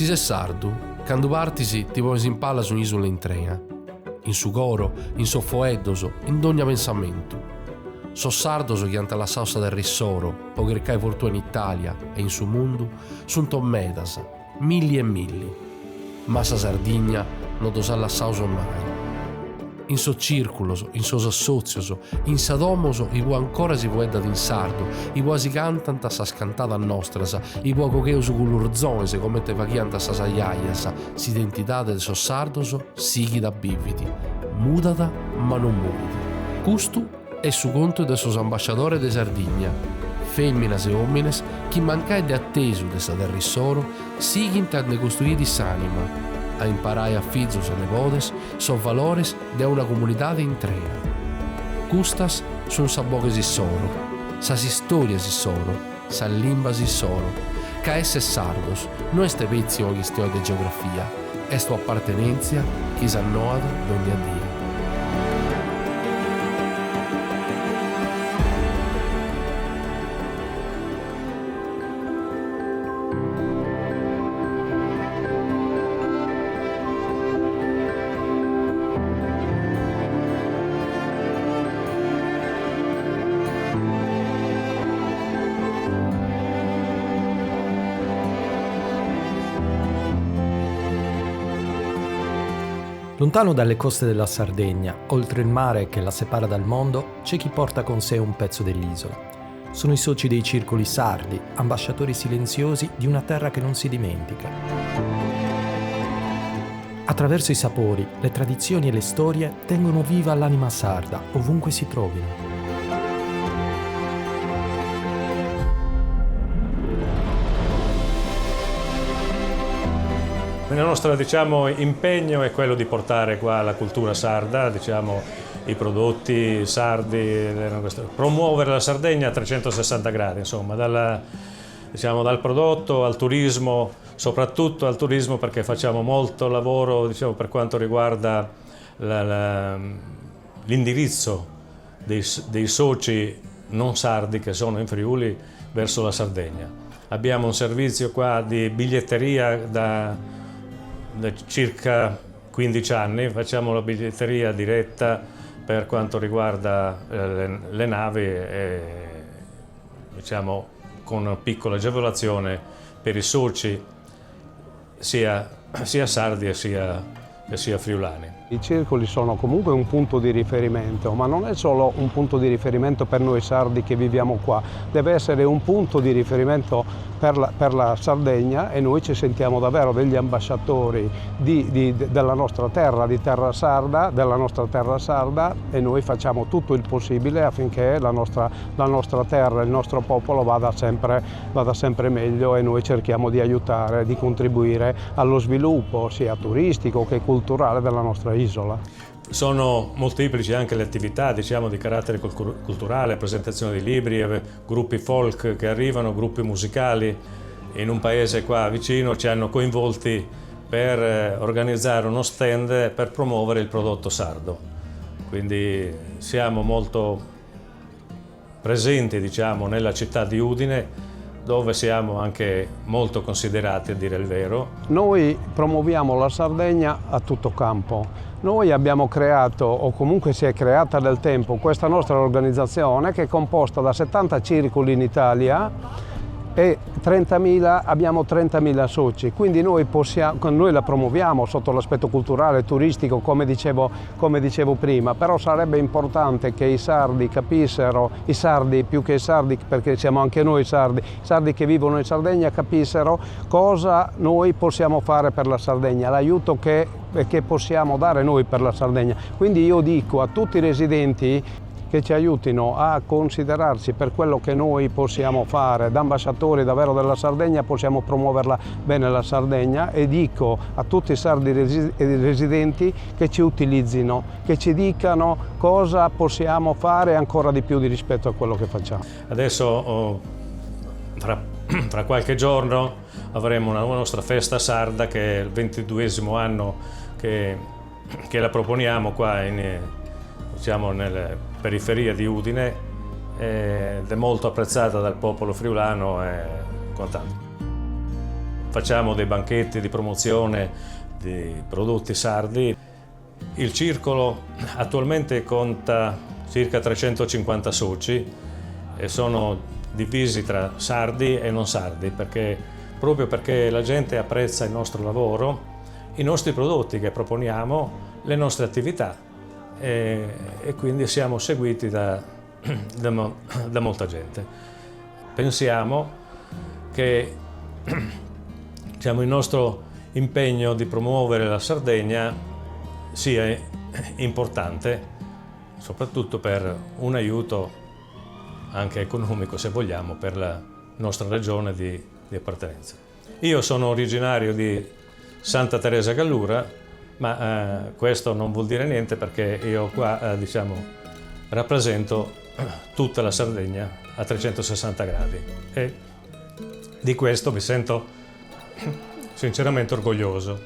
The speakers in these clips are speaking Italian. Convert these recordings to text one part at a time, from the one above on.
Si sei sardu, quando partisi ti vuoi impalla su un'isola in trena, in su coro, in soffoeddoso, in ogni pensamento. So sardoso che ante la salsa del rissoro, o che recai fortuna in Italia e in su mondo, sunt medas, milli e milli. Ma sa Sardigna non dosa la sauso mai. In so circuloso, in so assozioso, in sa domoso, i può ancora si può in sardo, i può si cantanta sa scantata nostra, i può cocheuso con l'urzone, se come te vachianta sa saiaia, si identità del so sardoso, sighi da biviti, mudata ma non muditi. Custu è su conto del sos ambasciatore de Sardigna, femminas e omines, chi mancai de attesu de sa terrissoro, sighi intende costruiti s'anima, a imparare a fizos e nepotes so valores de una comunità intera. Custas sun sa boche si soro, sa storia si soro, sa limba si soro, ca esse sardos, non este pezzi o questione de geografia, est tu appartenenzia chi s'annoada d'ogni addio. Lontano dalle coste della Sardegna, oltre il mare che la separa dal mondo, c'è chi porta con sé un pezzo dell'isola. Sono i soci dei circoli sardi, ambasciatori silenziosi di una terra che non si dimentica. Attraverso i sapori, le tradizioni e le storie tengono viva l'anima sarda, ovunque si trovino. Il nostro impegno è quello di portare qua la cultura sarda, i prodotti sardi, promuovere la Sardegna a 360 gradi, insomma, dal prodotto al turismo, soprattutto al turismo perché facciamo molto lavoro per quanto riguarda l'indirizzo dei soci non sardi che sono in Friuli verso la Sardegna. Abbiamo un servizio qua di biglietteria da circa 15 anni, facciamo la biglietteria diretta per quanto riguarda le navi e con una piccola agevolazione per i soci sia sardi e sia friulani. I circoli sono comunque un punto di riferimento, ma non è solo un punto di riferimento per noi sardi che viviamo qua, deve essere un punto di riferimento per la Sardegna e noi ci sentiamo davvero degli ambasciatori della nostra terra, della nostra terra sarda e noi facciamo tutto il possibile affinché la nostra terra, il nostro popolo vada sempre meglio e noi cerchiamo di aiutare, di contribuire allo sviluppo sia turistico che culturale della nostra isola. Sono molteplici anche le attività di carattere culturale, presentazione di libri, gruppi folk che arrivano, gruppi musicali. In un paese qua vicino ci hanno coinvolti per organizzare uno stand per promuovere il prodotto sardo. Quindi siamo molto presenti nella città di Udine, dove siamo anche molto considerati, a dire il vero. Noi promuoviamo la Sardegna a tutto campo. Noi abbiamo creato, o comunque si è creata nel tempo, questa nostra organizzazione che è composta da 70 circoli in Italia e abbiamo 30.000 soci, quindi noi la promuoviamo sotto l'aspetto culturale, turistico, come dicevo prima, però sarebbe importante che i sardi capissero, i sardi più che i sardi, perché siamo anche noi sardi, i sardi che vivono in Sardegna capissero cosa noi possiamo fare per la Sardegna, l'aiuto che possiamo dare noi per la Sardegna. Quindi io dico a tutti i residenti che ci aiutino a considerarci per quello che noi possiamo fare, da ambasciatori davvero della Sardegna possiamo promuoverla bene la Sardegna e dico a tutti i sardi residenti che ci utilizzino, che ci dicano cosa possiamo fare ancora di più di rispetto a quello che facciamo. Adesso tra qualche giorno avremo una nostra festa sarda che è il 22esimo anno che la proponiamo qua nelle periferie di Udine ed è molto apprezzata dal popolo friulano e quant'altro. facciamo dei banchetti di promozione di prodotti sardi. Il circolo attualmente conta circa 350 soci e sono divisi tra sardi e non sardi, proprio perché la gente apprezza il nostro lavoro, i nostri prodotti che proponiamo, le nostre attività e quindi siamo seguiti da molta gente. Pensiamo che il nostro impegno di promuovere la Sardegna sia importante, soprattutto per un aiuto anche economico, se vogliamo, per la nostra regione di appartenenza. Io sono originario di Santa Teresa Gallura, ma questo non vuol dire niente perché io qua rappresento tutta la Sardegna a 360 gradi e di questo mi sento sinceramente orgoglioso.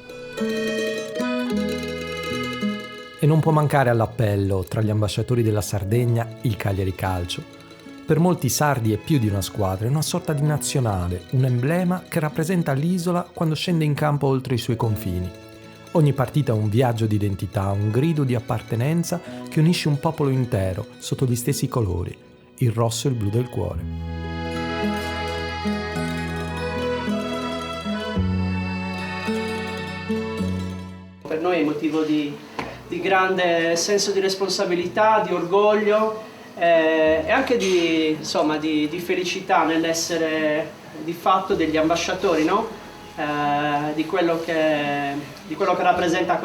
E non può mancare all'appello tra gli ambasciatori della Sardegna il Cagliari Calcio. Per molti sardi è più di una squadra, è una sorta di nazionale, un emblema che rappresenta l'isola quando scende in campo oltre i suoi confini. Ogni partita è un viaggio di identità, un grido di appartenenza che unisce un popolo intero sotto gli stessi colori, il rosso e il blu del cuore. Per noi è motivo di grande senso di responsabilità, di orgoglio e anche di felicità nell'essere di fatto degli ambasciatori, no? Di quello che rappresenta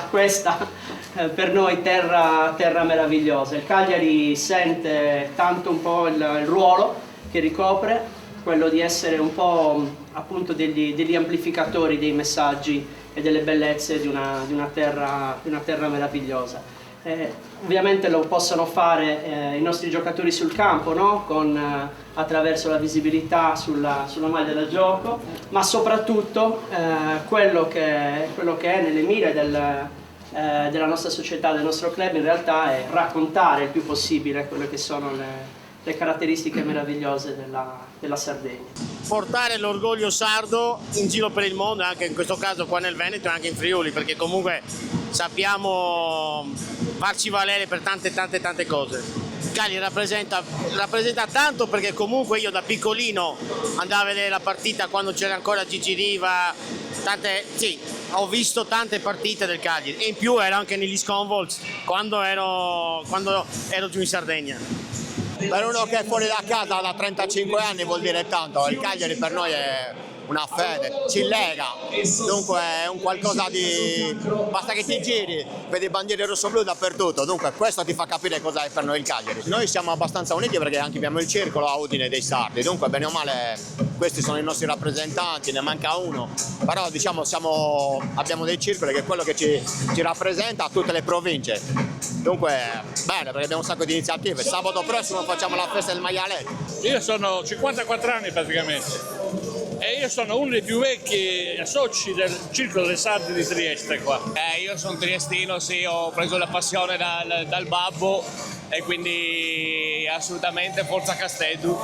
questa per noi terra meravigliosa. Il Cagliari sente tanto un po' il ruolo che ricopre, quello di essere un po' appunto degli amplificatori dei messaggi e delle bellezze di una terra meravigliosa. Ovviamente lo possono fare i nostri giocatori sul campo, no? Attraverso la visibilità sulla maglia da gioco, ma soprattutto quello che è nelle mire della nostra società, del nostro club, in realtà è raccontare il più possibile quelle che sono le caratteristiche meravigliose della Sardegna. Portare l'orgoglio sardo in giro per il mondo, anche in questo caso qua nel Veneto e anche in Friuli, perché comunque sappiamo farci valere per tante cose. Cagliari rappresenta tanto perché comunque io da piccolino andavo a vedere la partita quando c'era ancora Gigi Riva, ho visto tante partite del Cagliari e in più ero anche negli Sconvolts quando ero giù in Sardegna. Per uno che è fuori da casa da 35 anni vuol dire tanto, il Cagliari per noi è una fede, ci lega, dunque è un qualcosa di... basta che ti giri, vedi bandiere rosso-blu dappertutto, dunque questo ti fa capire cosa è per noi il Cagliari. Noi siamo abbastanza uniti perché anche abbiamo il circolo a Udine dei Sardi, dunque bene o male questi sono i nostri rappresentanti, ne manca uno, però abbiamo dei circoli che è quello che ci rappresenta a tutte le province, dunque bene perché abbiamo un sacco di iniziative, sabato prossimo facciamo la festa del maialetto. Io sono 54 anni praticamente e io sono uno dei più vecchi soci del Circolo dei Sardi di Trieste qua. Io sono triestino, sì, ho preso la passione dal babbo e quindi assolutamente forza Castello.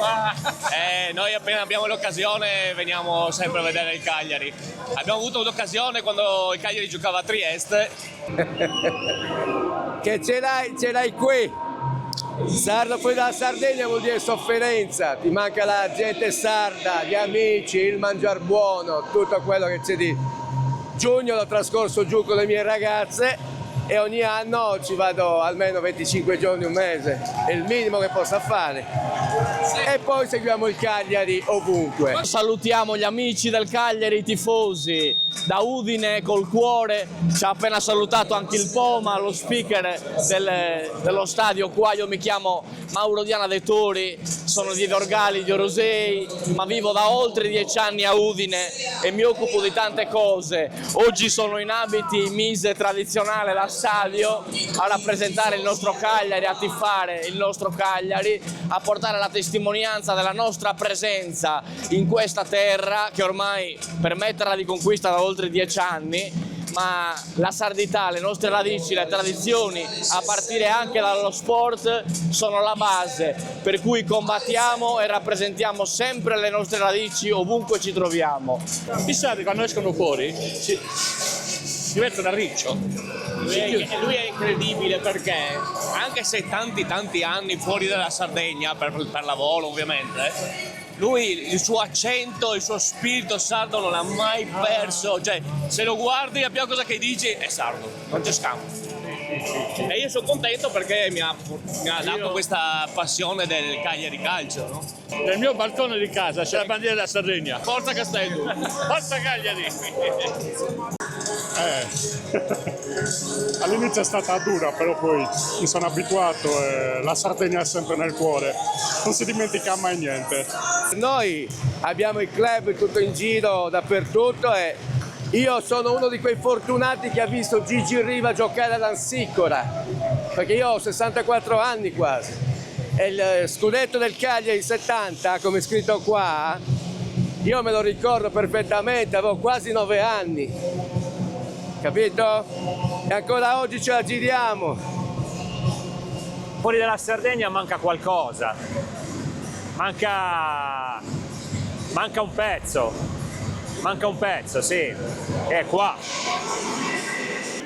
Noi appena abbiamo l'occasione veniamo sempre a vedere il Cagliari. Abbiamo avuto l'occasione quando il Cagliari giocava a Trieste. Che ce l'hai qui. Sardo fuori dalla Sardegna vuol dire sofferenza, ti manca la gente sarda, gli amici, il mangiar buono, tutto quello che c'è di... Giugno l'ho trascorso giù con le mie ragazze e ogni anno ci vado almeno 25 giorni, un mese, è il minimo che possa fare. E poi seguiamo il Cagliari ovunque. Salutiamo gli amici del Cagliari, i tifosi da Udine col cuore, ci ha appena salutato anche il Poma, lo speaker dello stadio qua. Io mi chiamo Mauro Diana De Tori, sono di Dorgali, di Orosei, ma vivo da oltre 10 anni a Udine e mi occupo di tante cose. Oggi sono in abiti mise tradizionale da stadio a rappresentare il nostro Cagliari, a tifare il nostro Cagliari, a portare la testimonianza della nostra presenza in questa terra che ormai per metterla di conquista da oltre 10 anni ma la sardità, le nostre radici, le tradizioni, a partire anche dallo sport, sono la base per cui combattiamo e rappresentiamo sempre le nostre radici ovunque ci troviamo. I sardi quando escono fuori si mettono a riccio. Lui è incredibile perché anche se tanti anni fuori dalla Sardegna, per lavoro ovviamente, lui il suo accento, il suo spirito sardo non l'ha mai perso, cioè se lo guardi la prima cosa che dici è sardo, non c'è scampo. E io sono contento perché mi ha dato questa passione del Cagliari calcio, no? Nel mio balcone di casa c'è la bandiera della Sardegna. Forza Castello! Forza Cagliari! All'inizio è stata dura, però poi mi sono abituato e la Sardegna è sempre nel cuore, non si dimentica mai niente. Noi abbiamo il club tutto in giro dappertutto e io sono uno di quei fortunati che ha visto Gigi Riva giocare ad Ansicora, perché io ho 64 anni quasi e il scudetto del Cagliari 70, come è scritto qua, io me lo ricordo perfettamente, avevo quasi 9 anni, capito? E ancora oggi ce la giriamo. Fuori dalla Sardegna manca qualcosa, manca un pezzo, sì, è qua.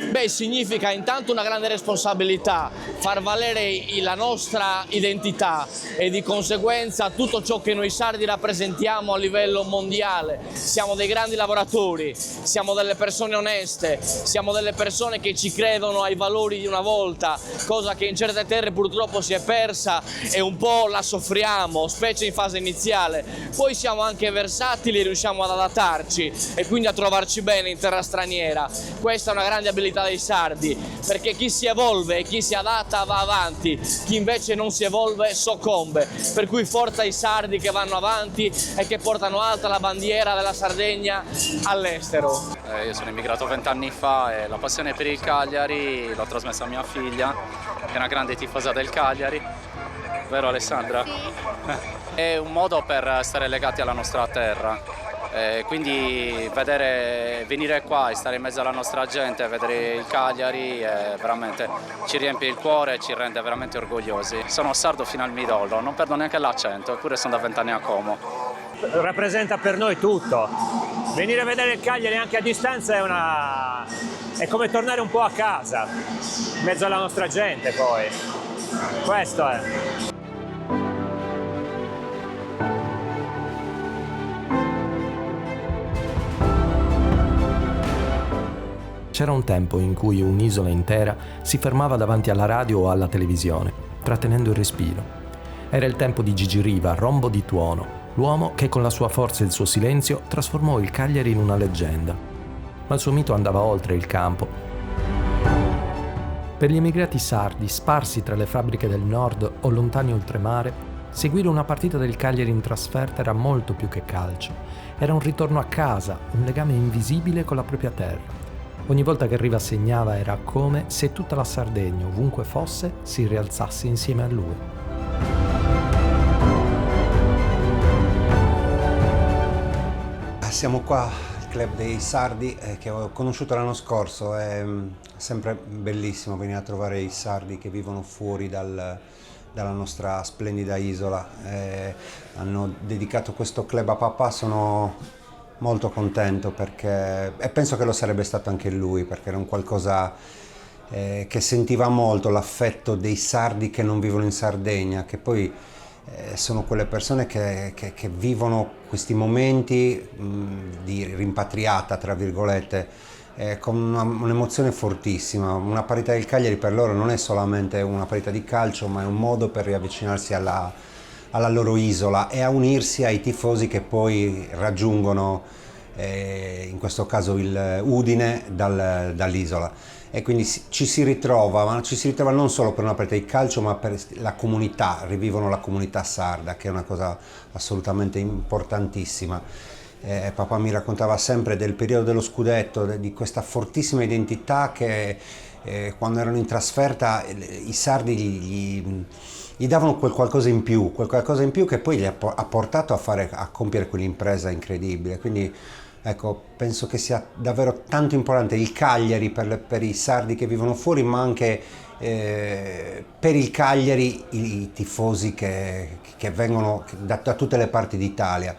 Beh, significa intanto una grande responsabilità, far valere la nostra identità e di conseguenza tutto ciò che noi sardi rappresentiamo a livello mondiale. Siamo dei grandi lavoratori, siamo delle persone oneste, siamo delle persone che ci credono ai valori di una volta, cosa che in certe terre purtroppo si è persa e un po' la soffriamo, specie in fase iniziale. Poi siamo anche versatili e riusciamo ad adattarci e quindi a trovarci bene in terra straniera. Questa è una grande abilità dei sardi, perché chi si evolve e chi si adatta va avanti, chi invece non si evolve soccombe, per cui forza ai sardi che vanno avanti e che portano alta la bandiera della Sardegna all'estero. Io sono immigrato 20 anni fa e la passione per il Cagliari l'ho trasmessa a mia figlia, che è una grande tifosa del Cagliari, vero Alessandra? Sì. È un modo per stare legati alla nostra terra. Quindi venire qua e stare in mezzo alla nostra gente, vedere il Cagliari veramente ci riempie il cuore e ci rende veramente orgogliosi. Sono sardo fino al midollo, non perdo neanche l'accento, eppure sono da 20 anni a Como. Rappresenta per noi tutto. Venire a vedere il Cagliari anche a distanza è come tornare un po' a casa, in mezzo alla nostra gente poi. Questo è. C'era un tempo in cui un'isola intera si fermava davanti alla radio o alla televisione, trattenendo il respiro. Era il tempo di Gigi Riva, rombo di tuono, l'uomo che con la sua forza e il suo silenzio trasformò il Cagliari in una leggenda. Ma il suo mito andava oltre il campo. Per gli emigrati sardi, sparsi tra le fabbriche del nord o lontani oltremare, seguire una partita del Cagliari in trasferta era molto più che calcio. Era un ritorno a casa, un legame invisibile con la propria terra. Ogni volta che Riva segnava era come se tutta la Sardegna, ovunque fosse, si rialzasse insieme a lui. Siamo qua, il club dei sardi, che ho conosciuto l'anno scorso. È sempre bellissimo venire a trovare i sardi che vivono fuori dalla nostra splendida isola. Hanno dedicato questo club a papà, sono molto contento perché, e penso che lo sarebbe stato anche lui, perché era un qualcosa che sentiva molto l'affetto dei sardi che non vivono in Sardegna, che poi sono quelle persone che vivono questi momenti di rimpatriata, tra virgolette, con un'emozione fortissima. Una partita del Cagliari per loro non è solamente una partita di calcio, ma è un modo per riavvicinarsi alla loro isola e a unirsi ai tifosi che poi raggiungono in questo caso il Udine dall'isola, e quindi ci si ritrova, ma ci si ritrova non solo per una partita di calcio ma per la comunità, rivivono la comunità sarda, che è una cosa assolutamente importantissima. Papà mi raccontava sempre del periodo dello scudetto, di questa fortissima identità che quando erano in trasferta i sardi gli davano quel qualcosa in più che poi gli ha portato a compiere quell'impresa incredibile. Quindi Ecco, penso che sia davvero tanto importante il Cagliari per i sardi che vivono fuori, ma anche per il Cagliari i tifosi che vengono da tutte le parti d'Italia.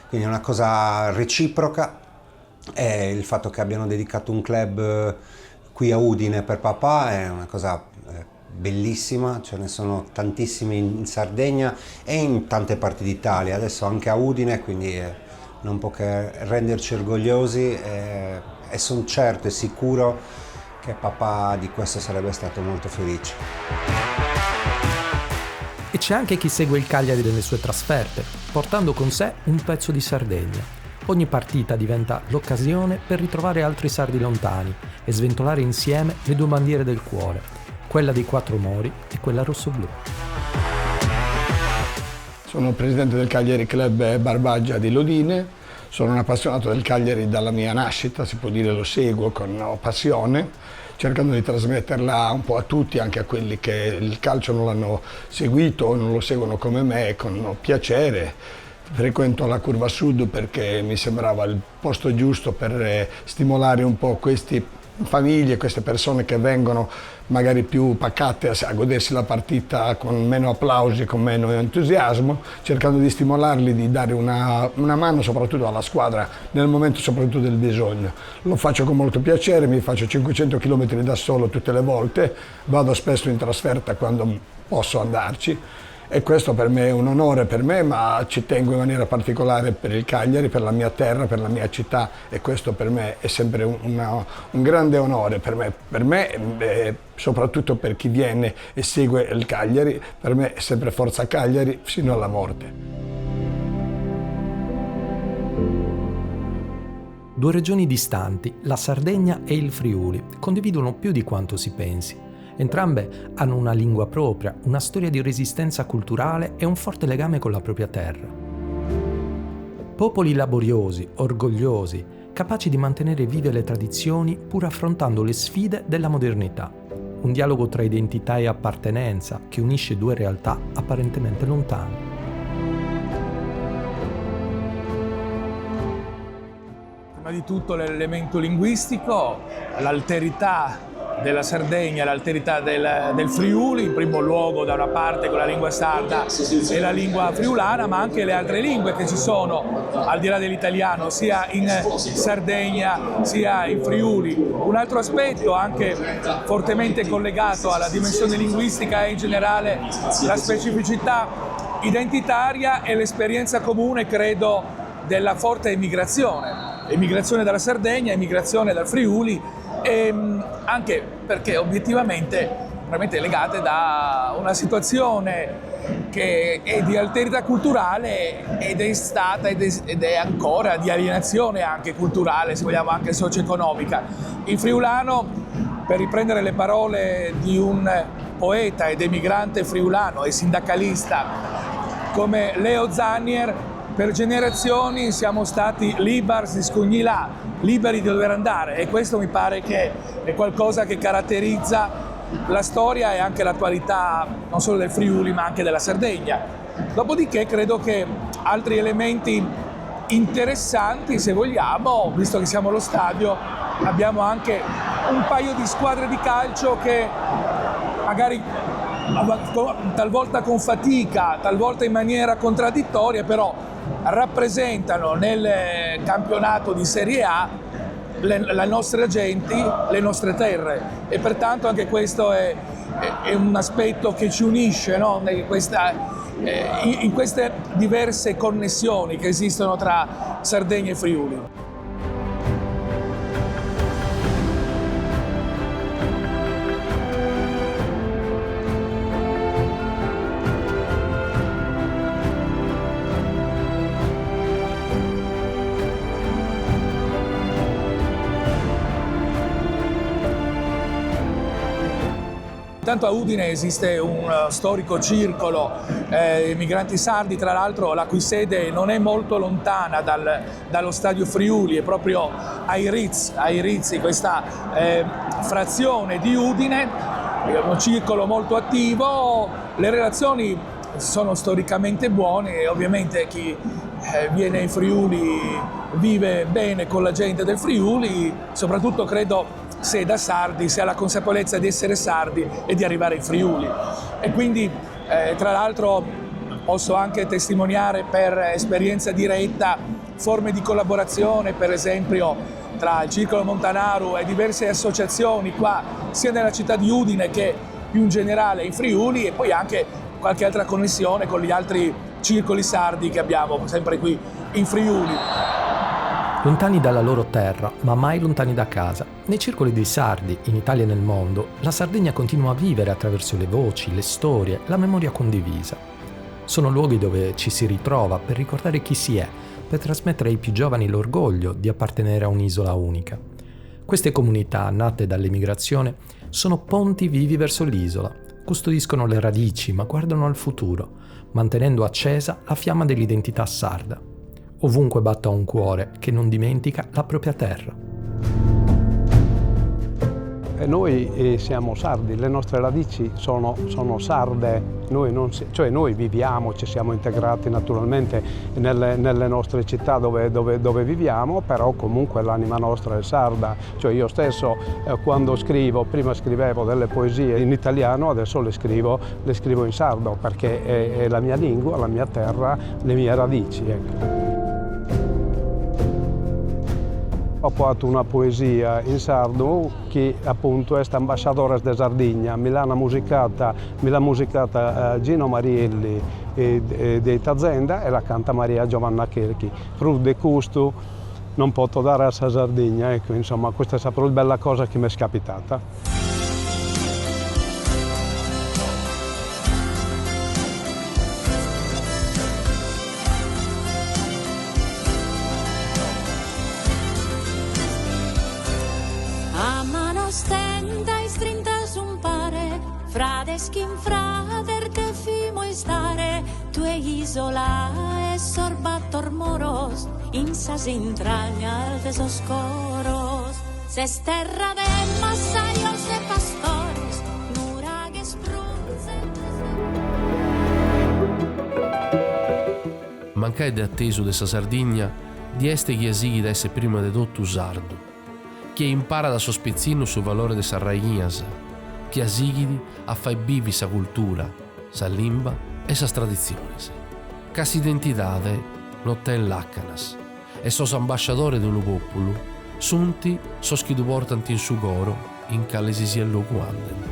Quindi è una cosa reciproca, e il fatto che abbiano dedicato un club qui a Udine per papà è una cosa bellissima. Ce ne sono tantissimi in Sardegna e in tante parti d'Italia, adesso anche a Udine, quindi non può che renderci orgogliosi, e sono certo e sicuro che papà di questo sarebbe stato molto felice. E c'è anche chi segue il Cagliari nelle sue trasferte, portando con sé un pezzo di Sardegna. Ogni partita diventa l'occasione per ritrovare altri sardi lontani e sventolare insieme le due bandiere del cuore, quella dei Quattro Mori e quella rossoblù. Sono presidente del Cagliari Club Barbaggia di Lodine, sono un appassionato del Cagliari dalla mia nascita, si può dire, lo seguo con passione, cercando di trasmetterla un po' a tutti, anche a quelli che il calcio non l'hanno seguito o non lo seguono come me, con piacere. Frequento la Curva Sud perché mi sembrava il posto giusto per stimolare un po' queste famiglie, queste persone che vengono magari più pacate a godersi la partita con meno applausi, con meno entusiasmo, cercando di stimolarli, di dare una mano soprattutto alla squadra nel momento soprattutto del bisogno. Lo faccio con molto piacere, mi faccio 500 km da solo tutte le volte, vado spesso in trasferta quando posso andarci. E questo per me è un onore per me, ma ci tengo in maniera particolare per il Cagliari, per la mia terra, per la mia città, e questo per me è sempre un grande onore per me, soprattutto per chi viene e segue il Cagliari. Per me è sempre Forza Cagliari fino alla morte. Due regioni distanti, la Sardegna e il Friuli, condividono più di quanto si pensi. Entrambe hanno una lingua propria, una storia di resistenza culturale e un forte legame con la propria terra. Popoli laboriosi, orgogliosi, capaci di mantenere vive le tradizioni pur affrontando le sfide della modernità. Un dialogo tra identità e appartenenza che unisce due realtà apparentemente lontane. Prima di tutto l'elemento linguistico, l'alterità della Sardegna, l'alterità del Friuli, in primo luogo da una parte con la lingua sarda e la lingua friulana, ma anche le altre lingue che ci sono al di là dell'italiano, sia in Sardegna sia in Friuli. Un altro aspetto anche fortemente collegato alla dimensione linguistica è in generale la specificità identitaria e l'esperienza comune, credo, della forte emigrazione dalla Sardegna, emigrazione dal Friuli, e anche perché obiettivamente veramente legate da una situazione che è di alterità culturale ed è stata ed è ancora di alienazione anche culturale, se vogliamo anche socio-economica. Il friulano, per riprendere le parole di un poeta ed emigrante friulano e sindacalista come Leo Zannier, per generazioni siamo stati libars di scugnilà, liberi di dover andare, e questo mi pare che è qualcosa che caratterizza la storia e anche l'attualità non solo del Friuli ma anche della Sardegna. Dopodiché credo che altri elementi interessanti, se vogliamo, visto che siamo allo stadio, abbiamo anche un paio di squadre di calcio che magari talvolta con fatica, talvolta in maniera contraddittoria, però rappresentano nel campionato di Serie A le nostre genti, le nostre terre, e pertanto anche questo è un aspetto che ci unisce, no? In queste diverse connessioni che esistono tra Sardegna e Friuli. Intanto a Udine esiste un storico circolo migranti sardi, tra l'altro la cui sede non è molto lontana dallo stadio Friuli, è proprio ai Rizzi, questa frazione di Udine, è un circolo molto attivo. Le relazioni sono storicamente buoni e ovviamente chi viene in Friuli vive bene con la gente del Friuli, soprattutto credo se da sardi si ha la consapevolezza di essere sardi e di arrivare in Friuli. E quindi tra l'altro posso anche testimoniare per esperienza diretta forme di collaborazione, per esempio tra il Circolo Montanaro e diverse associazioni qua, sia nella città di Udine che più in generale in Friuli, e poi anche qualche altra connessione con gli altri circoli sardi che abbiamo sempre qui in Friuli. Lontani dalla loro terra, ma mai lontani da casa, nei circoli dei sardi, in Italia e nel mondo, la Sardegna continua a vivere attraverso le voci, le storie, la memoria condivisa. Sono luoghi dove ci si ritrova per ricordare chi si è, per trasmettere ai più giovani l'orgoglio di appartenere a un'isola unica. Queste comunità, nate dall'emigrazione, sono ponti vivi verso l'isola, custodiscono le radici ma guardano al futuro, mantenendo accesa la fiamma dell'identità sarda. Ovunque batta un cuore che non dimentica la propria terra. E noi siamo sardi, le nostre radici sono sarde, noi viviamo, ci siamo integrati naturalmente nelle nostre città dove viviamo, però comunque l'anima nostra è sarda. Cioè io stesso quando scrivo, prima scrivevo delle poesie in italiano, adesso le scrivo in sardo, perché è la mia lingua, la mia terra, le mie radici. Ecco. Ho fatto una poesia in sardo che appunto è ambasciatore de Sardegna, me l'ha musicata Gino Marielli di Tazenda e la canta Maria Giovanna Cherchi. Prov de questo non posso dare a Sardegna, ecco, insomma questa è proprio la bella cosa che mi è scapitata. Frader te fimo stare, tue isola e sorbattor moros, in sas intrañas de esos coros, se terra de massarios e pastores, nuragues prunze. Mancai de atteso de sa Sardigna, di este chi esighi da esse prima de tutto sardo, chi impara da sospezzino sul valore de sa raignas, che asighidi a fai vivi sa cultura, sa limba e sa tradiziones. Cas identidade non ten laccanas, e sos ambasciadores dello popolo, sunti sos chi du portant in su goro in calesi si alloguanden.